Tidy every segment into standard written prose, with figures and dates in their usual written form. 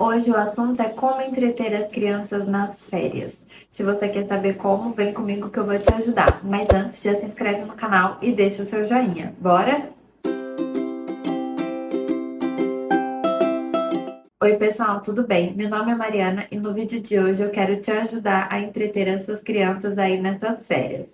Hoje o assunto é como entreter as crianças nas férias. Se você quer saber como, vem comigo que eu vou te ajudar. Mas antes, já se inscreve no canal e deixa o seu joinha. Bora? Oi, pessoal, tudo bem? Meu nome é Mariana e no vídeo de hoje eu quero te ajudar a entreter as suas crianças aí nessas férias.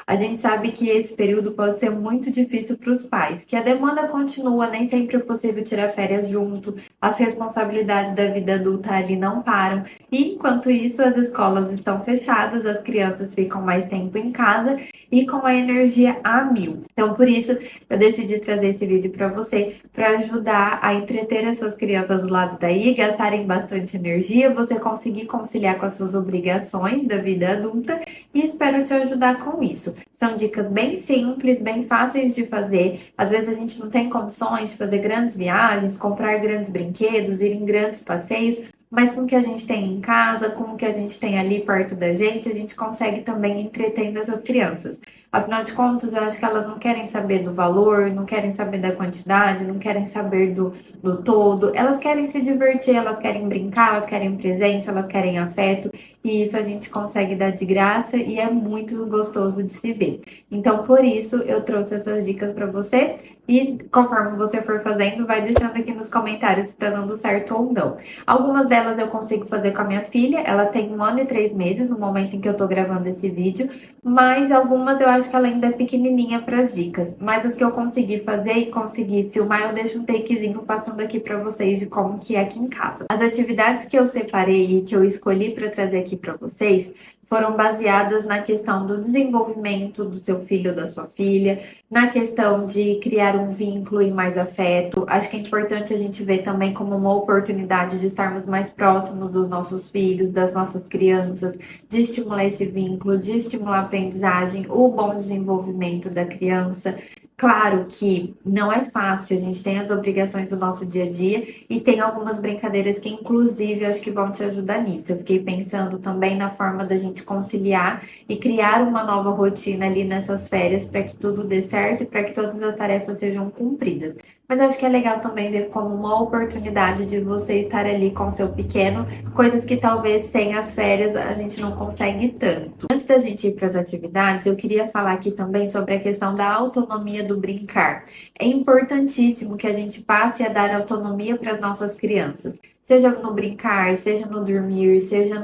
A gente sabe que esse período pode ser muito difícil para os pais, que a demanda continua, nem sempre é possível tirar férias junto, as responsabilidades da vida adulta ali não param, e enquanto isso as escolas estão fechadas, as crianças ficam mais tempo em casa e com a energia a mil. Então, por isso, eu decidi trazer esse vídeo para você, para ajudar a entreter as suas crianças do lado daí, gastarem bastante energia, você conseguir conciliar com as suas obrigações da vida adulta e espero te ajudar com isso. São dicas bem simples, bem fáceis de fazer. Às vezes a gente não tem condições de fazer grandes viagens, comprar grandes brinquedos, ir em grandes passeios, mas com o que a gente tem em casa, com o que a gente tem ali perto da gente, a gente consegue também entretendo essas crianças. Afinal de contas, eu acho que elas não querem saber do valor, não querem saber da quantidade, não querem saber do todo. Elas querem se divertir, elas querem brincar, elas querem presença, elas querem afeto. E isso a gente consegue dar de graça e é muito gostoso de se ver. Então, por isso, eu trouxe essas dicas para você. E conforme você for fazendo, vai deixando aqui nos comentários se tá dando certo ou não. Algumas delas eu consigo fazer com a minha filha, ela tem 1 ano e 3 meses no momento em que eu tô gravando esse vídeo, mas algumas eu acho que ela ainda é pequenininha para as dicas. Mas as que eu consegui fazer e consegui filmar, eu deixo um takezinho passando aqui para vocês de como que é aqui em casa. As atividades que eu separei e que eu escolhi para trazer aqui para vocês foram baseadas na questão do desenvolvimento do seu filho ou da sua filha, na questão de criar um vínculo e mais afeto. Acho que é importante a gente ver também como uma oportunidade de estarmos mais próximos dos nossos filhos, das nossas crianças, de estimular esse vínculo, de estimular a aprendizagem, o bom desenvolvimento da criança. Claro que não é fácil, a gente tem as obrigações do nosso dia a dia e tem algumas brincadeiras que, inclusive, eu acho que vão te ajudar nisso. Eu fiquei pensando também na forma da gente conciliar e criar uma nova rotina ali nessas férias para que tudo dê certo e para que todas as tarefas sejam cumpridas. Mas acho que é legal também ver como uma oportunidade de você estar ali com seu pequeno, coisas que talvez sem as férias a gente não consegue tanto. Antes da gente ir para as atividades, eu queria falar aqui também sobre a questão da autonomia do brincar. É importantíssimo que a gente passe a dar autonomia para as nossas crianças, seja no brincar, seja no dormir, seja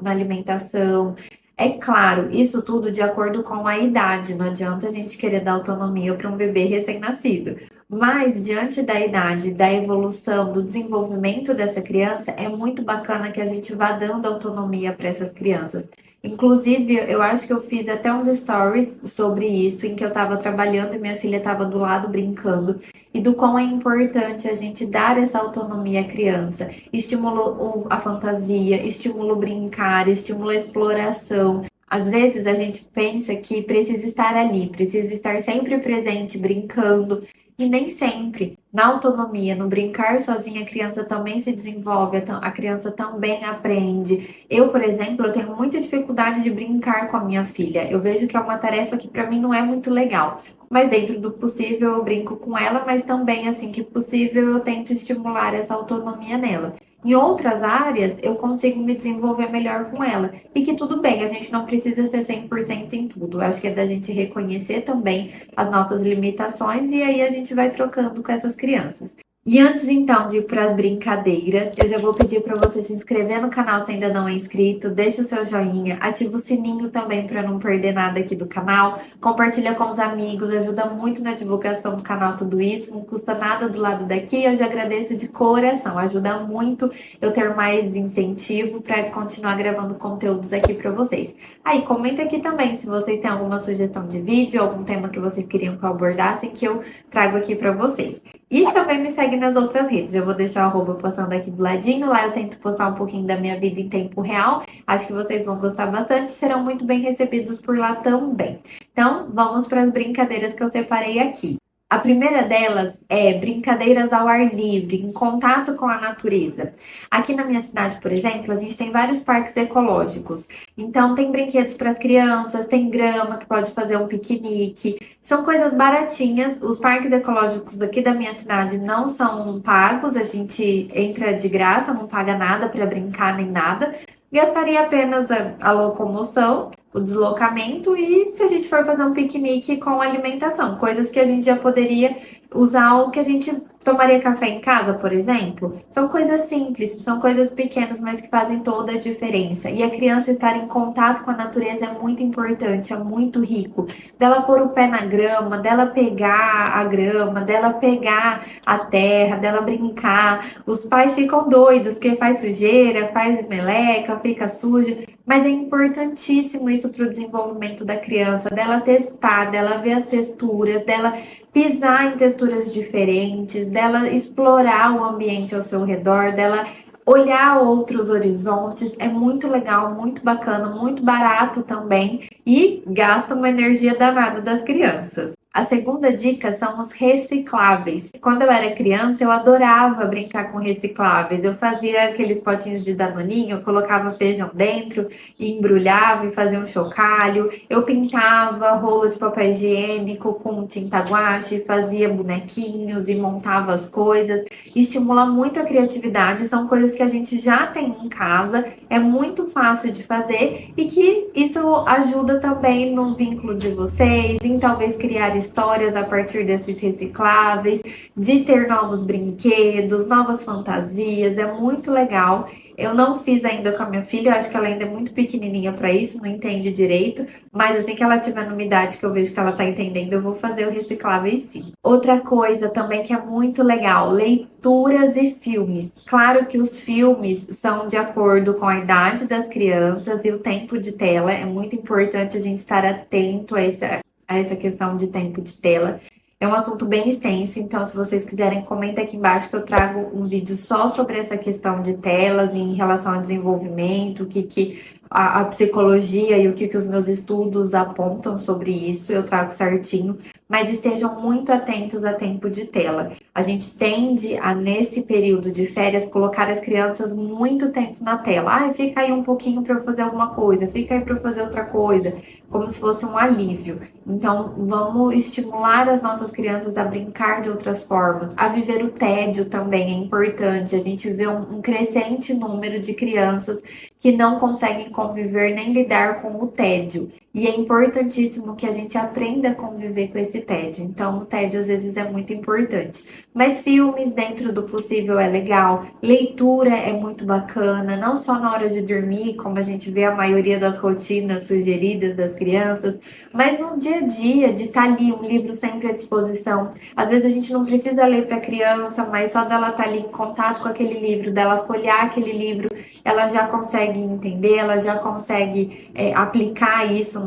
na alimentação. É claro, isso tudo de acordo com a idade, não adianta a gente querer dar autonomia para um bebê recém-nascido. Mas, diante da idade, da evolução, do desenvolvimento dessa criança, é muito bacana que a gente vá dando autonomia para essas crianças. Inclusive, eu acho que eu fiz até uns stories sobre isso, em que eu estava trabalhando e minha filha estava do lado brincando, e do quão é importante a gente dar essa autonomia à criança. Estimula a fantasia, estimula o brincar, estimula a exploração. Às vezes a gente pensa que precisa estar ali, precisa estar sempre presente, brincando, e nem sempre. Na autonomia, no brincar sozinha, a criança também se desenvolve, a criança também aprende. Eu, por exemplo, eu tenho muita dificuldade de brincar com a minha filha. Eu vejo que é uma tarefa que para mim não é muito legal. Mas dentro do possível eu brinco com ela, mas também assim que possível eu tento estimular essa autonomia nela. Em outras áreas, eu consigo me desenvolver melhor com ela. E que tudo bem, a gente não precisa ser 100% em tudo. Eu acho que é da gente reconhecer também as nossas limitações e aí a gente vai trocando com essas crianças. E antes então de ir para as brincadeiras, eu já vou pedir para você se inscrever no canal se ainda não é inscrito, deixa o seu joinha, ativa o sininho também para não perder nada aqui do canal, compartilha com os amigos, ajuda muito na divulgação do canal tudo isso, não custa nada do lado daqui, eu já agradeço de coração, ajuda muito eu ter mais incentivo para continuar gravando conteúdos aqui para vocês. Aí comenta aqui também se vocês têm alguma sugestão de vídeo, algum tema que vocês queriam que eu abordasse que eu trago aqui para vocês. E também me segue nas outras redes. Eu vou deixar o arroba postando aqui do ladinho. Lá eu tento postar um pouquinho da minha vida em tempo real. Acho que vocês vão gostar bastante e serão muito bem recebidos por lá também. Então, vamos para as brincadeiras que eu separei aqui. A primeira delas é brincadeiras ao ar livre, em contato com a natureza. Aqui na minha cidade, por exemplo, a gente tem vários parques ecológicos. Então, tem brinquedos para as crianças, tem grama que pode fazer um piquenique. São coisas baratinhas. Os parques ecológicos daqui da minha cidade não são pagos, a gente entra de graça, não paga nada para brincar nem nada. Gastaria apenas a locomoção, o deslocamento e se a gente for fazer um piquenique com alimentação, coisas que a gente já poderia usar o que a gente tomaria café em casa, por exemplo. São coisas simples, são coisas pequenas, mas que fazem toda a diferença. E a criança estar em contato com a natureza é muito importante, é muito rico. Dela pôr o pé na grama, dela pegar a grama, dela pegar a terra, dela brincar. Os pais ficam doidos porque faz sujeira, faz meleca, fica suja. Mas é importantíssimo isso para o desenvolvimento da criança, dela testar, dela ver as texturas, dela pisar em texturas diferentes, dela explorar o ambiente ao seu redor, dela olhar outros horizontes. É muito legal, muito bacana, muito barato também e gasta uma energia danada das crianças. A segunda dica são os recicláveis. Quando eu era criança, eu adorava brincar com recicláveis. Eu fazia aqueles potinhos de danoninho, colocava feijão dentro, e embrulhava e fazia um chocalho. Eu pintava rolo de papel higiênico com tinta guache, fazia bonequinhos e montava as coisas. Estimula muito a criatividade, são coisas que a gente já tem em casa, é muito fácil de fazer e que isso ajuda também no vínculo de vocês, em talvez criar histórias a partir desses recicláveis, de ter novos brinquedos, novas fantasias, é muito legal. Eu não fiz ainda com a minha filha, eu acho que ela ainda é muito pequenininha para isso, não entende direito, mas assim que ela tiver numa idade que eu vejo que ela tá entendendo, eu vou fazer o reciclável sim. Outra coisa também que é muito legal, leituras e filmes. Claro que os filmes são de acordo com a idade das crianças e o tempo de tela, é muito importante a gente estar atento a essa questão de tempo de tela. É um assunto bem extenso, então se vocês quiserem, comenta aqui embaixo que eu trago um vídeo só sobre essa questão de telas em relação ao desenvolvimento, o que a psicologia e o que os meus estudos apontam sobre isso, eu trago certinho, mas estejam muito atentos a tempo de tela. A gente tende a, nesse período de férias, colocar as crianças muito tempo na tela. Ah, fica aí um pouquinho para eu fazer alguma coisa, fica aí para eu fazer outra coisa, como se fosse um alívio. Então, vamos estimular as nossas crianças a brincar de outras formas, a viver o tédio também é importante. A gente vê um crescente número de crianças que não conseguem conviver nem lidar com o tédio. E é importantíssimo que a gente aprenda a conviver com esse tédio. Então, o tédio às vezes é muito importante. Mas filmes, dentro do possível, é legal. Leitura é muito bacana, não só na hora de dormir, como a gente vê a maioria das rotinas sugeridas das crianças, mas no dia a dia, de estar ali, um livro sempre à disposição. Às vezes a gente não precisa ler para a criança, mas só dela estar ali em contato com aquele livro, dela folhear aquele livro, ela já consegue entender, ela já consegue aplicar isso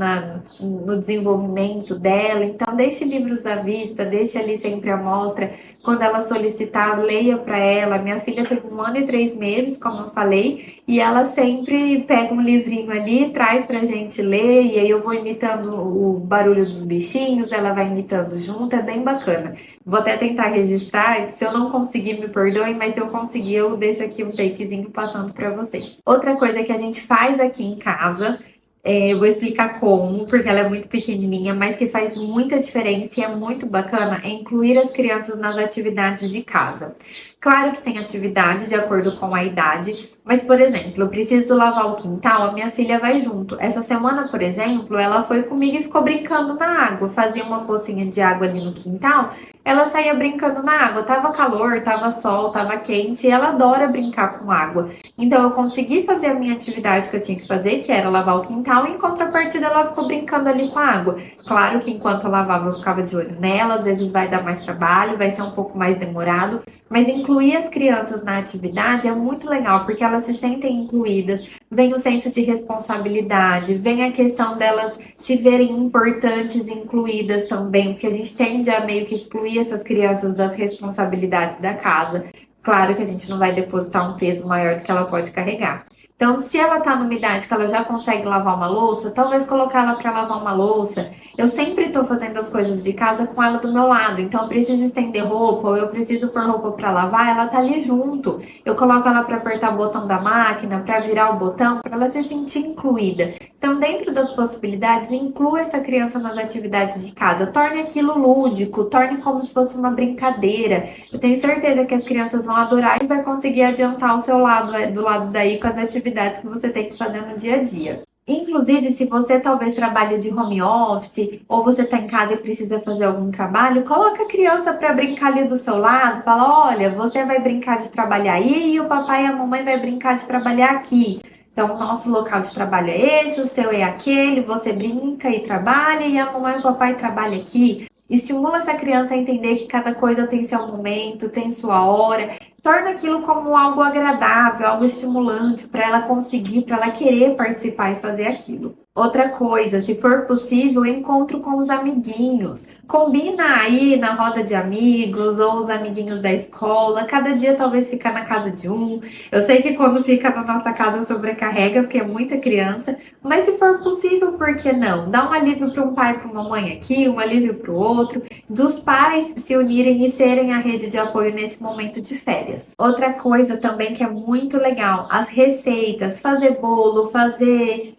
no desenvolvimento dela. Então, deixe livros à vista, deixe ali sempre à mostra. Quando ela solicitar, leia para ela. Minha filha tem 1 ano e 3 meses, como eu falei, e ela sempre pega um livrinho ali, traz pra gente ler, e aí eu vou imitando o barulho dos bichinhos, ela vai imitando junto, é bem bacana. Vou até tentar registrar, se eu não conseguir, me perdoem, mas se eu conseguir, eu deixo aqui um takezinho passando para vocês. Outra coisa que a gente faz aqui em casa, eu vou explicar como, porque ela é muito pequenininha, mas que faz muita diferença e é muito bacana, é incluir as crianças nas atividades de casa. Claro que tem atividade de acordo com a idade, mas, por exemplo, eu preciso lavar o quintal, a minha filha vai junto. Essa semana, por exemplo, ela foi comigo e ficou brincando na água, fazia uma pocinha de água ali no quintal, ela saía brincando na água. Tava calor, tava sol, tava quente, e ela adora brincar com água. Então, eu consegui fazer a minha atividade que eu tinha que fazer, que era lavar o quintal, e em contrapartida, ela ficou brincando ali com a água. Claro que enquanto eu lavava, eu ficava de olho nela, às vezes vai dar mais trabalho, vai ser um pouco mais demorado, mas incluir as crianças na atividade é muito legal, porque elas se sentem incluídas, vem o senso de responsabilidade, vem a questão delas se verem importantes, incluídas também, porque a gente tende a meio que excluir essas crianças das responsabilidades da casa. Claro que a gente não vai depositar um peso maior do que ela pode carregar. Então, se ela tá numa idade que ela já consegue lavar uma louça, talvez colocar ela para lavar uma louça. Eu sempre tô fazendo as coisas de casa com ela do meu lado. Então, eu preciso estender roupa, ou eu preciso pôr roupa para lavar, ela tá ali junto. Eu coloco ela para apertar o botão da máquina, para virar o botão, para ela se sentir incluída. Então, dentro das possibilidades, inclua essa criança nas atividades de casa. Torne aquilo lúdico, torne como se fosse uma brincadeira. Eu tenho certeza que as crianças vão adorar e vai conseguir adiantar o seu lado, do lado daí, com as atividades que você tem que fazer no dia a dia. Inclusive, se você talvez trabalhe de home office ou você está em casa e precisa fazer algum trabalho, coloca a criança para brincar ali do seu lado, fala: olha, você vai brincar de trabalhar aí e o papai e a mamãe vai brincar de trabalhar aqui. Então, o nosso local de trabalho é esse, o seu é aquele, você brinca e trabalha e a mamãe e o papai trabalham aqui. Estimula essa criança a entender que cada coisa tem seu momento, tem sua hora. Torna aquilo como algo agradável, algo estimulante para ela conseguir, para ela querer participar e fazer aquilo. Outra coisa, se for possível, encontro com os amiguinhos. Combina aí na roda de amigos ou os amiguinhos da escola. Cada dia talvez ficar na casa de um. Eu sei que quando fica na nossa casa sobrecarrega, porque é muita criança. Mas se for possível, por que não? Dá um alívio para um pai e para uma mãe aqui, um alívio para o outro. Dos pais se unirem e serem a rede de apoio nesse momento de férias. Outra coisa também que é muito legal, as receitas. Fazer bolo, fazer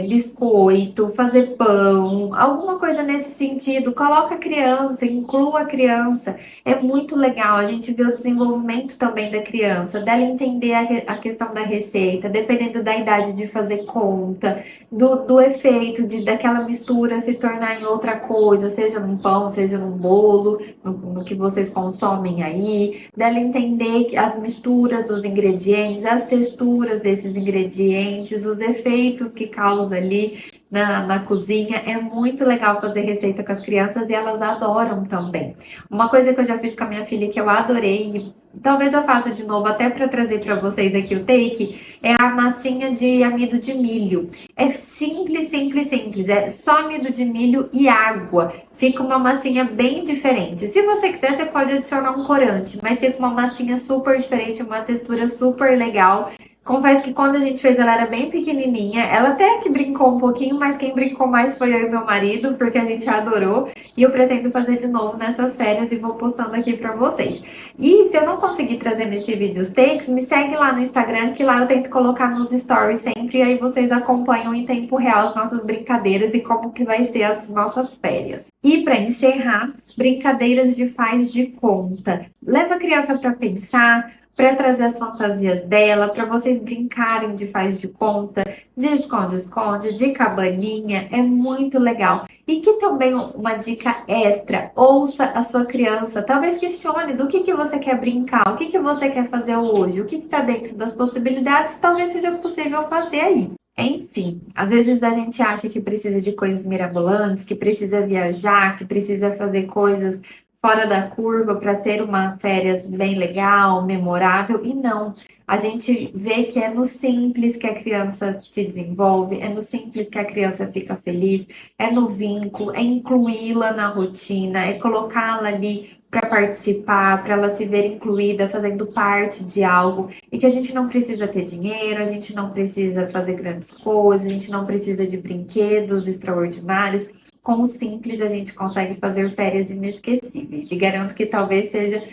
biscoito, fazer pão, alguma coisa nesse sentido. Coloca a criança, inclua a criança. É muito legal. A gente vê o desenvolvimento também da criança, dela entender a questão da receita, dependendo da idade de fazer conta, do efeito daquela mistura se tornar em outra coisa, seja num pão, seja num bolo, no que vocês consomem aí, dela entender as misturas dos ingredientes, as texturas desses ingredientes, os efeitos que causa ali na cozinha. É muito legal fazer receita com as crianças e elas adoram também. Uma coisa que eu já fiz com a minha filha que eu adorei, e talvez eu faça de novo até para trazer para vocês aqui o take, é a massinha de amido de milho. É simples, simples, simples. É só amido de milho e água. Fica uma massinha bem diferente. Se você quiser, você pode adicionar um corante, mas fica uma massinha super diferente, uma textura super legal. Confesso que quando a gente fez, ela era bem pequenininha. Ela até que brincou um pouquinho, mas quem brincou mais foi eu e meu marido, porque a gente adorou. E eu pretendo fazer de novo nessas férias e vou postando aqui pra vocês. E se eu não conseguir trazer nesse vídeo os takes, me segue lá no Instagram, que lá eu tento colocar nos stories sempre. E aí vocês acompanham em tempo real as nossas brincadeiras e como que vai ser as nossas férias. E para encerrar, brincadeiras de faz de conta. Leva a criança para pensar, para trazer as fantasias dela, para vocês brincarem de faz de conta, de esconde-esconde, de cabaninha. É muito legal. E que também uma dica extra, ouça a sua criança, talvez questione do que você quer brincar, o que você quer fazer hoje, o que está dentro das possibilidades, talvez seja possível fazer aí. Enfim, às vezes a gente acha que precisa de coisas mirabolantes, que precisa viajar, que precisa fazer coisas fora da curva para ser uma férias bem legal, memorável, e não. A gente vê que é no simples que a criança se desenvolve, é no simples que a criança fica feliz, é no vínculo, é incluí-la na rotina, é colocá-la ali para participar, para ela se ver incluída, fazendo parte de algo, e que a gente não precisa ter dinheiro, a gente não precisa fazer grandes coisas, a gente não precisa de brinquedos extraordinários. Com o simples, a gente consegue fazer férias inesquecíveis. E garanto que talvez seja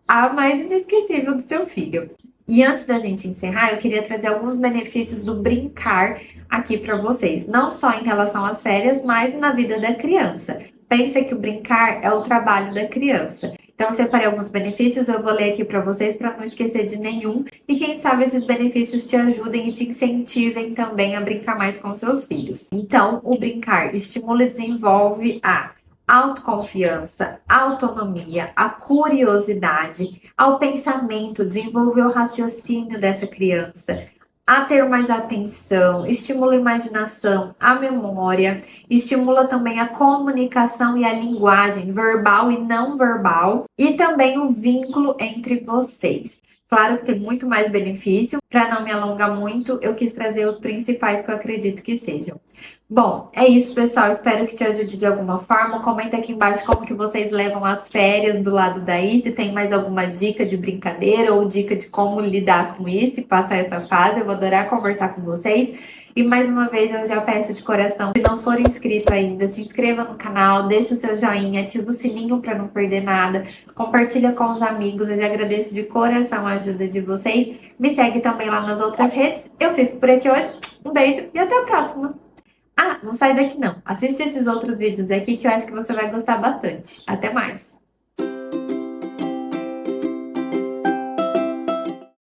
a mais inesquecível do seu filho. E antes da gente encerrar, eu queria trazer alguns benefícios do brincar aqui para vocês. Não só em relação às férias, mas na vida da criança. Pensa que o brincar é o trabalho da criança. Então, eu separei alguns benefícios, eu vou ler aqui para vocês para não esquecer de nenhum. E quem sabe esses benefícios te ajudem e te incentivem também a brincar mais com seus filhos. Então, o brincar estimula e desenvolve a autoconfiança, autonomia, a curiosidade, ao pensamento, desenvolver o raciocínio dessa criança, a ter mais atenção, estimula a imaginação, a memória, estimula também a comunicação e a linguagem verbal e não verbal, e também o vínculo entre vocês. Claro que tem muito mais benefício. Para não me alongar muito, eu quis trazer os principais que eu acredito que sejam. Bom, é isso, pessoal. Espero que te ajude de alguma forma. Comenta aqui embaixo como que vocês levam as férias do lado daí. Se tem mais alguma dica de brincadeira ou dica de como lidar com isso e passar essa fase. Eu vou adorar conversar com vocês. E mais uma vez eu já peço de coração, se não for inscrito ainda, se inscreva no canal, deixa o seu joinha, ativa o sininho para não perder nada, compartilha com os amigos. Eu já agradeço de coração a ajuda de vocês. Me segue também lá nas outras redes. Eu fico por aqui hoje. Um beijo e até a próxima! Ah, não sai daqui não. Assiste esses outros vídeos aqui que eu acho que você vai gostar bastante. Até mais!